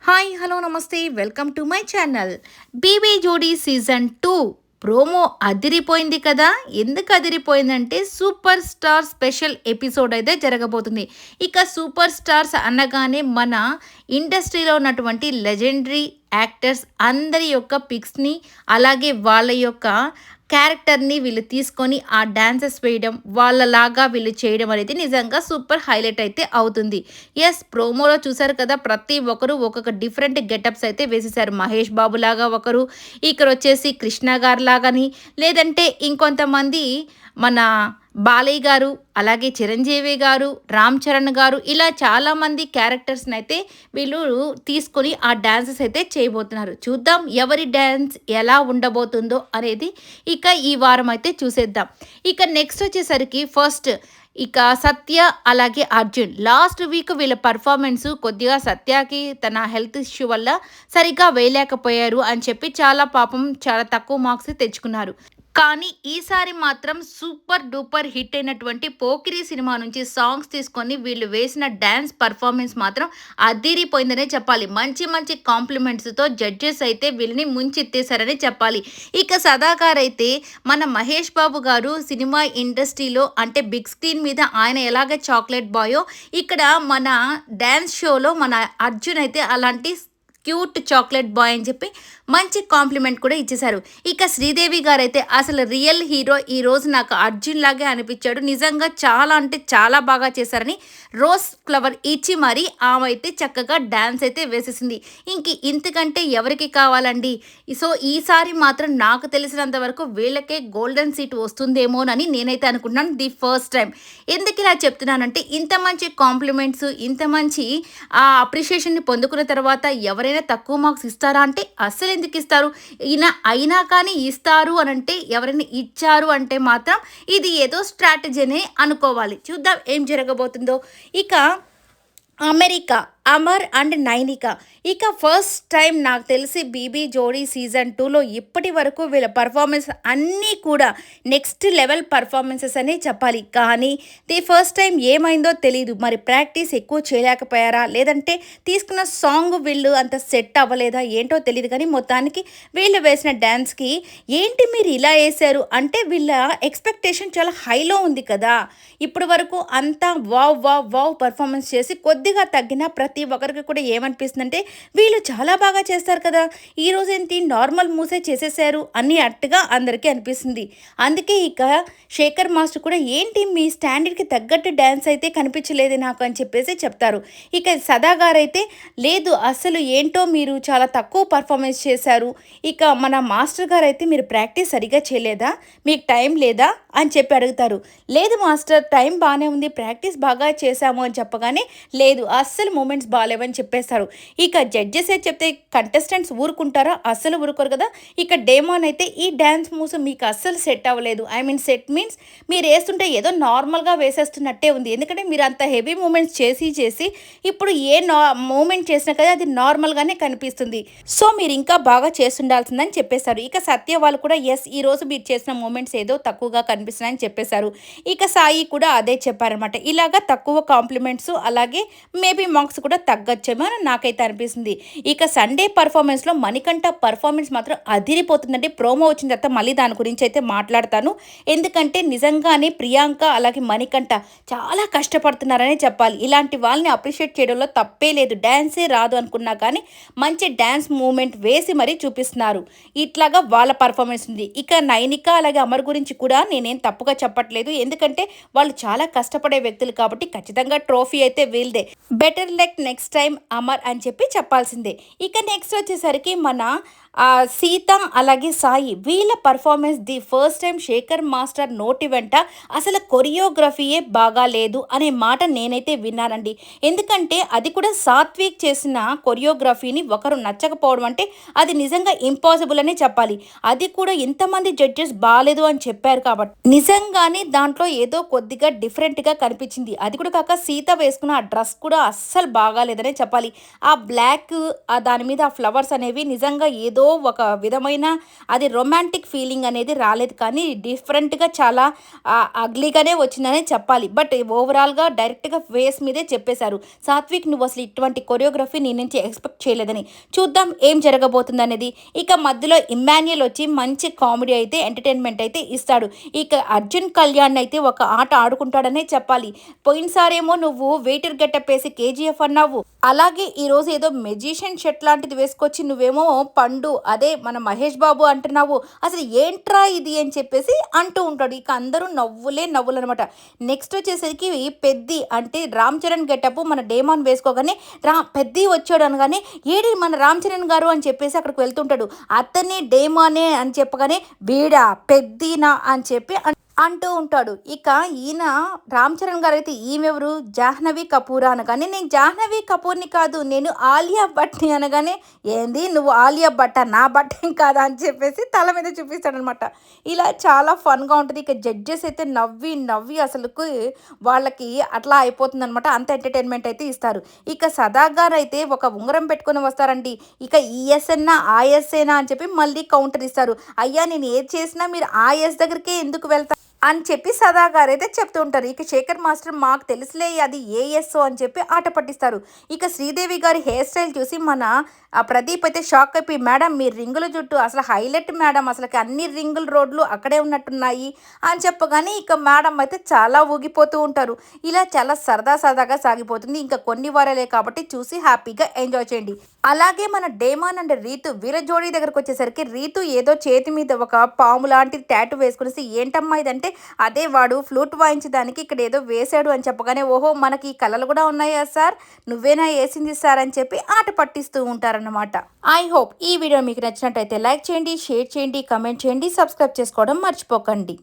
Hi hello నమస్తే welcome to my channel. BB Jodi season 2 promo అదిరిపోయింది కదా. ఎందుకు అదిరిపోయిందంటే సూపర్ స్టార్ స్పెషల్ ఎపిసోడ్ అయితే జరగబోతుంది. ఇక సూపర్ స్టార్స్ అనగానే మన ఇండస్ట్రీలో ఉన్నటువంటి లెజెండరీ యాక్టర్స్ అందరి యొక్క పిక్స్ని అలాగే వాళ్ళ యొక్క క్యారెక్టర్ని వీళ్ళు తీసుకొని ఆ డాన్సెస్ వేయడం వాళ్ళలాగా వీళ్ళు చేయడం అనేది నిజంగా సూపర్ హైలైట్ అయితే అవుతుంది. ఎస్, ప్రోమోలో చూసారు కదా, ప్రతి ఒక్కరు ఒక్కొక్క డిఫరెంట్ గెటప్స్ అయితే వేసేసారు. మహేష్ బాబు లాగా ఒకరు, ఇక్కడ వచ్చేసి కృష్ణ గారు లాగాని, లేదంటే ఇంకొంతమంది మన బాలయ్య గారు, అలాగే చిరంజీవి గారు, రామ్ చరణ్ గారు, ఇలా చాలామంది క్యారెక్టర్స్ని అయితే వీళ్ళు తీసుకొని ఆ డాన్సెస్ అయితే చేయబోతున్నారు. చూద్దాం ఎవరి డ్యాన్స్ ఎలా ఉండబోతుందో అనేది ఇక ఈ వారం అయితే చూసేద్దాం. ఇక నెక్స్ట్ వచ్చేసరికి ఫస్ట్ ఇక సత్య అలాగే అర్జున్ లాస్ట్ వీక్ వీళ్ళ పర్ఫార్మెన్స్ కొద్దిగా సత్యకి తన హెల్త్ ఇష్యూ వల్ల సరిగ్గా వేయలేకపోయారు అని చెప్పి చాలా తక్కువ మార్క్స్ తెచ్చుకున్నారు. కానీ ఈసారి మాత్రం సూపర్ డూపర్ హిట్ అయినటువంటి పోకిరి సినిమా నుంచి సాంగ్స్ తీసుకొని వీళ్ళు వేసిన డ్యాన్స్ పర్ఫార్మెన్స్ మాత్రం అదిరిపోయిందనే చెప్పాలి. మంచి మంచి కాంప్లిమెంట్స్తో జడ్జెస్ అయితే వీళ్ళని ముంచెత్తేశారని చెప్పాలి. ఇక సదాకార్ అయితే మన మహేష్ బాబు గారు సినిమా ఇండస్ట్రీలో అంటే బిగ్ స్క్రీన్ మీద ఆయన ఎలాగ చాక్లెట్ బాయో, ఇక్కడ మన డ్యాన్స్ షోలో మన అర్జున్ అయితే అలాంటి క్యూట్ చాక్లెట్ బాయ్ అని చెప్పి మంచి కాంప్లిమెంట్ కూడా ఇచ్చేశారు. ఇక శ్రీదేవి గారు అయితే అసలు రియల్ హీరో ఈ రోజు నాకు అర్జున్ లాగే అనిపించాడు, నిజంగా చాలా అంటే చాలా బాగా చేశారని రోజ్ ఫ్లవర్ ఇచ్చి మరి ఆమె అయితే చక్కగా డ్యాన్స్ అయితే వేసేసింది. ఇంతకంటే ఎవరికి కావాలండి. సో ఈసారి మాత్రం నాకు తెలిసినంత వరకు వీళ్ళకే గోల్డెన్ సీట్ వస్తుందేమోనని నేనైతే అనుకుంటున్నాను ది ఫస్ట్ టైం. ఎందుకు ఇలా చెప్తున్నానంటే ఇంత మంచి కాంప్లిమెంట్స్, ఇంత మంచి అప్రిషియేషన్ని పొందుకున్న తర్వాత ఎవరైనా తక్కువ మార్క్స్ ఇస్తారా అంటే అస్సలు ఎందుకు ఇస్తారు. అయినా కానీ ఇస్తారు అని అంటే ఎవరైనా ఇచ్చారు అంటే మాత్రం ఇది ఏదో స్ట్రాటజీనే అనుకోవాలి. చూద్దాం ఏం జరగబోతుందో. ఇక అమెరికా అమర్ అండ్ నైనిక ఇక ఫస్ట్ టైం నాకు తెలిసి బీబీ జోడీ సీజన్ 2లో ఇప్పటి వరకు వీళ్ళ పర్ఫార్మెన్స్ అన్నీ కూడా నెక్స్ట్ లెవెల్ పర్ఫార్మెన్సెస్ అనే చెప్పాలి. కానీ ది ఫస్ట్ టైం ఏమైందో తెలియదు, మరి ప్రాక్టీస్ ఎక్కువ చేయలేకపోయారా లేదంటే తీసుకున్న సాంగ్ వీళ్ళు అంత సెట్ అవ్వలేదా ఏంటో తెలియదు. కానీ మొత్తానికి వీళ్ళు వేసిన డ్యాన్స్కి ఏంటి మీరు ఇలా వేశారు అంటే వీళ్ళ ఎక్స్పెక్టేషన్ చాలా హైలో ఉంది కదా. ఇప్పటి వరకు అంతా వావ్ వావ్ వావ్ పర్ఫార్మెన్స్ చేసి కొద్దిగా తగ్గిన ప్రతి ఒక్కరికి కూడా ఏమనిపిస్తుందంటే వీళ్ళు చాలా బాగా చేస్తారు కదా, ఈరోజు ఏంటి నార్మల్ మూసే చేసేసారు అని అట్టుగా అందరికీ అనిపిస్తుంది. అందుకే ఇక శేఖర్ మాస్టర్ కూడా ఏంటి మీ స్టాండర్డ్కి తగ్గట్టు డ్యాన్స్ అయితే కనిపించలేదు నాకు అని చెప్పేసి చెప్తారు. ఇక సదా గారైతే లేదు అసలు ఏంటో మీరు చాలా తక్కువ పర్ఫార్మెన్స్ చేశారు. ఇక మన మాస్టర్ గారు అయితే మీరు ప్రాక్టీస్ సరిగా చేయలేదా, మీకు టైం లేదా అని చెప్పి అడుగుతారు. లేదు మాస్టర్ టైం బాగానే ఉంది, ప్రాక్టీస్ బాగా చేశాము అని చెప్పగానే లేదు అస్సలు మూమెంట్స్ బాగాలేవని చెప్పేస్తారు. ఇక జడ్జెస్ అయితే చెప్తే కంటెస్టెంట్స్ ఊరుకుంటారా, అస్సలు ఊరుకోరు కదా. ఇక డేమాన్ అయితే ఈ డ్యాన్స్ మూవ్స్ మీకు అస్సలు సెట్ అవ్వలేదు, ఐ మీన్ సెట్ మీన్స్ మీరు వేస్తుంటే ఏదో నార్మల్గా వేసేస్తున్నట్టే ఉంది, ఎందుకంటే మీరు అంత హెవీ మూమెంట్స్ చేసి ఇప్పుడు మూమెంట్ చేసినా కదా అది నార్మల్గానే కనిపిస్తుంది, సో మీరు ఇంకా బాగా చేస్తుండాల్సిందని చెప్పేశారు. ఇక సత్య వాళ్ళు కూడా ఎస్ ఈరోజు మీరు చేసిన మూమెంట్స్ ఏదో తక్కువగా కనిపిస్తున్నాయని చెప్పేశారు. ఇక సాయి కూడా అదే చెప్పారనమాట, ఇలాగా తక్కువ కాంప్లిమెంట్స్ అలాగే మేబీ మార్క్స్ కూడా తగ్గచ్చేమో అని నాకైతే అనిపిస్తుంది. ఇక సండే పర్ఫార్మెన్స్లో మణికంఠ పర్ఫార్మెన్స్ మాత్రం అదిరిపోతుందంటే ప్రోమో వచ్చిన తర్వాత మళ్ళీ దాని గురించి అయితే మాట్లాడతాను. ఎందుకంటే నిజంగానే ప్రియాంక అలాగే మణికంఠ చాలా కష్టపడుతున్నారనే చెప్పాలి. ఇలాంటి వాళ్ళని అప్రిషియేట్ చేయడంలో తప్పే లేదు. డ్యాన్సే రాదు అనుకున్నా కానీ మంచి డ్యాన్స్ మూమెంట్ వేసి మరీ చూపిస్తున్నారు. ఇట్లాగా వాళ్ళ పర్ఫార్మెన్స్ ఉంది. ఇక నైనిక అలాగే అమర్ గురించి కూడా నేనేం తప్పుగా చెప్పట్లేదు, ఎందుకంటే వాళ్ళు చాలా కష్టపడే వ్యక్తులు కాబట్టి ఖచ్చితంగా ట్రోఫీ అయితే వీళ్ళదే. Better luck next time Amar అని చెప్పి చెప్పాల్సిందే. ఇక నెక్స్ట్ వచ్చేసరికి మన సీత అలాగే సాయి వీళ్ళ పర్ఫార్మెన్స్ ది ఫస్ట్ టైం శేఖర్ మాస్టర్ నోటి వెంట అసలు కొరియోగ్రఫీయే బాగా లేదు అనే మాట నేనైతే విన్నానండి. ఎందుకంటే అది కూడా సాత్విక్ చేసిన కొరియోగ్రఫీని ఒకరు నచ్చకపోవడం అంటే అది నిజంగా ఇంపాసిబుల్ అనే చెప్పాలి. అది కూడా ఇంతమంది జడ్జెస్ బాగాలేదు అని చెప్పారు కాబట్టి నిజంగానే దాంట్లో ఏదో కొద్దిగా డిఫరెంట్గా కనిపించింది. అది కూడా కాక సీత వేసుకున్న ఆ డ్రెస్ కూడా అస్సలు బాగాలేదనే చెప్పాలి. ఆ బ్లాక్ దాని మీద ఆ ఫ్లవర్స్ అనేవి నిజంగా ఏదో ఒక విధమైన అది రొమాంటిక్ ఫీలింగ్ అనేది రాలేదు, కానీ డిఫరెంట్‌గా చాలా అగ్లీగానే వచ్చిందనే చెప్పాలి. బట్ ఓవరాల్‌గా డైరెక్ట్‌గా ఫేస్ మీదే చెప్పేశారు. సాత్విక్ నువ్వు అసలు ఇటువంటి కొరియోగ్రఫీ నీ నుంచి ఎక్స్‌పెక్ట్ చేయలేదని. చూద్దాం ఏం జరగబోతుందనేది. ఇక మధ్యలో ఇమ్మాన్యుయల్ వచ్చి మంచి కామెడీ అయితే ఎంటర్‌టైన్‌మెంట్ అయితే ఇస్తాడు. ఇక అర్జున్ కళ్యాణ్ అయితే ఒక ఆట ఆడుకుంటాడనే చెప్పాలి. పోయినసారేమో నువ్వు వెయిటర్ గెటప్ ఏసి కేజీఎఫ్ అన్నావు. అలాగే ఈరోజు ఏదో మెజిషియన్ షర్ట్ లాంటిది వేసుకొచ్చి నువ్వేమో పండు అదే మన మహేష్ బాబు అంటున్నావు. అసలు ఏంట్రా ఇది అని చెప్పేసి అంటూ ఉంటాడు. ఇక అందరూ నవ్వులే నవ్వులనమాట. నెక్స్ట్ వచ్చేసరికి పెద్ది అంటే రామ్ చరణ్ గెటప్ మన డేమాన్ వేసుకోగానే పెద్ది వచ్చాడు అనగానే ఏడి మన రామ్ చరణ్ గారు అని చెప్పేసి అక్కడికి వెళ్తుంటాడు. అతనే డేమానే అని చెప్పగానే వీడా పెద్దినా అని చెప్పి అంటూ ఉంటాడు. ఇక ఈయన రామ్ చరణ్ గారు అయితే ఈమెవరు జాహ్నవి కపూర్ అనగానే నేను జాహ్నవి కపూర్ని కాదు, నేను ఆలియా భట్ని అనగానే ఏంది నువ్వు ఆలియా భట్ట నా భట్ ఏం కాదా అని చెప్పేసి తల మీద చూపిస్తాడనమాట. ఇలా చాలా ఫన్గా ఉంటుంది. ఇక జడ్జెస్ అయితే నవ్వి నవ్వి అసలుకు వాళ్ళకి అట్లా అయిపోతుంది అనమాట. అంత ఎంటర్టైన్మెంట్ అయితే ఇస్తారు. ఇక సదా గారు అయితే ఒక ఉంగరం పెట్టుకొని వస్తారండి. ఇక ఈఎస్ఎన్నా ఆఎస్ఏనా అని చెప్పి మళ్ళీ కౌంటర్ ఇస్తారు. అయ్యా నేను ఏది చేసినా మీరు ఆఎస్ దగ్గరికే ఎందుకు వెళ్తారు అని చెప్పి సదా గారు అయితే చెప్తూ ఉంటారు. ఇక శేఖర్ మాస్టర్ మాకు తెలుసులే అది ఏఎస్ఓ అని చెప్పి ఆట పట్టిస్తారు. ఇక శ్రీదేవి గారి హెయిర్ స్టైల్ చూసి మన ప్రదీప్ అయితే షాక్ అయిపోయి మేడం మీ రింగుల జుట్టు అసలు హైలైట్ మేడం, అసలుకి అన్ని రింగుల రోడ్లు అక్కడే ఉన్నట్టున్నాయి అని చెప్పగానే ఇక మేడం అయితే చాలా ఊగిపోతూ ఉంటారు. ఇలా చాలా సరదాగా సాగిపోతుంది. ఇంకా కొన్ని వారాలే కాబట్టి చూసి హ్యాపీగా ఎంజాయ్ చేయండి. అలాగే మన డేమాన్ అండ్ రీతు వీళ్ళ జోడీ దగ్గరకు వచ్చేసరికి రీతు ఏదో చేతి మీద ఒక పాము లాంటి టాటూ వేసుకునేసి ఏంటమ్మా ఇదంటే అదే వాడు ఫ్లూట్ వాయించడానికి ఇక్కడ ఏదో వేశాడు అని చెప్పగానే ఓహో మనకి కళలు కూడా ఉన్నాయా సార్, నువ్వేనా వేసింది సార్ అని చెప్పి ఆట పట్టిస్తూ ఉంటారన్నమాట. ఐ హోప్ ఈ వీడియో మీకు నచ్చినట్టయితే లైక్ చేయండి, షేర్ చేయండి, కమెంట్ చేయండి, సబ్స్క్రైబ్ చేసుకోవడం మర్చిపోకండి.